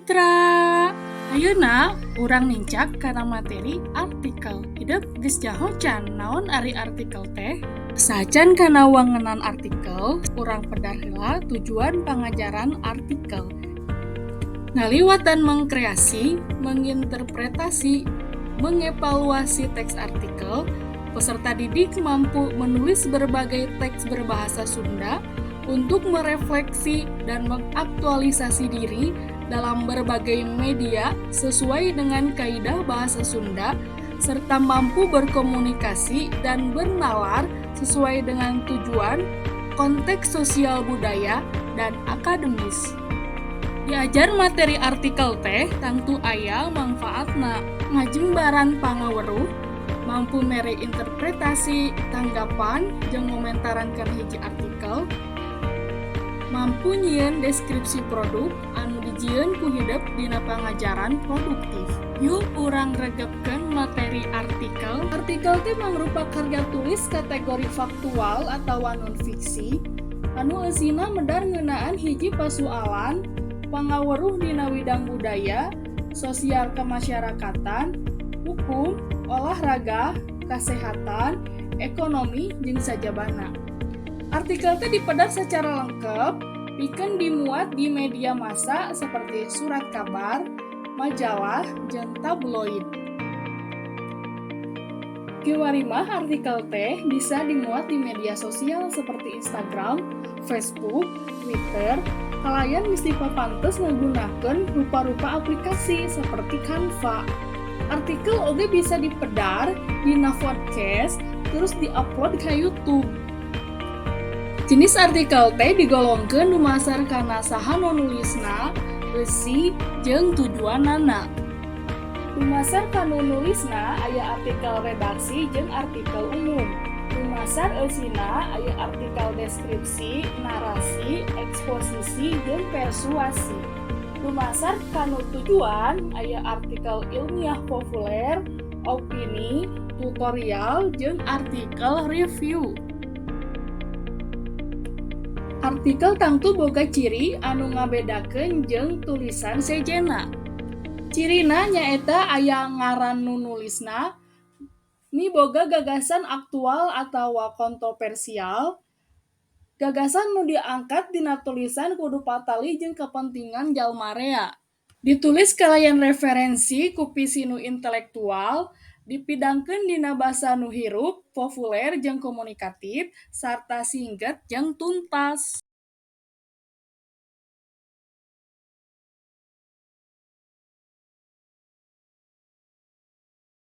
Mitra. Ayeuna urang nincak kana materi artikel. Hidup geus jahocan naon ari artikel teh? Sajan kana wangenan artikel, urang pedar heula tujuan pangajaran artikel. Ngaliwat dan mengkreasi, menginterpretasi, mengevaluasi teks artikel, peserta didik mampu menulis berbagai teks berbahasa Sunda untuk merefleksi dan mengaktualisasi diri dalam berbagai media sesuai dengan kaidah bahasa Sunda, serta mampu berkomunikasi dan bernalar sesuai dengan tujuan, konteks sosial budaya, dan akademis. Diajar materi artikel teh tangtu aya manfaatna, ngajembaran pangaweruh, mampu mere interpretasi, tanggapan, jeung ngomentarankeun hiji artikel, mampu nyieun deskripsi produk anu dijieun ku hidup dina pangajaran produktif. Yuk urang regepkeun materi artikel. Artikel teh mangrupa karya tulis kategori faktual atawa non-fiksi anu eusina medar ngeunaan hiji pasoalan pangaweruh dina widang budaya, sosial kemasyarakatan, hukum, olahraga, kesehatan, ekonomi, jeung sajabana. Artikel teh dipedar secara lengkap, pikeun dimuat di media massa seperti surat kabar, majalah, jeung tabloid. Kiwari mah artikel teh bisa dimuat di media sosial seperti Instagram, Facebook, Twitter. Kalayan mesti papantes nggunakeun rupa-rupa aplikasi seperti Canva. Artikel oge bisa dipedar dina podcast terus diupload ka YouTube. Jenis artikel teh digolongkeun dumasar kana saha nu nulisna, eusi, jeung tujuanana. Dumasar kanu nulisna aya artikel redaksi jeung artikel umum. Dumasar eusina aya artikel deskripsi, narasi, eksposisi, jeung persuasi. Dumasar kanu tujuan aya artikel ilmiah populer, opini, tutorial, jeung artikel review. Artikel tangtu boga ciri anu ngabedakeun jeung tulisan sejenna. Cirina nyaeta aya ngaran nu nulisna, miboga gagasan aktual atawa kontroversial. Gagasan nu diangkat dina tulisan kudu patali jeung kepentingan jalma rea. Ditulis kalayan referensi ku visi nu intelektual, dipidangkeun dina basa nu hirup, populer, jeung komunikatif, sarta singget jeung tuntas.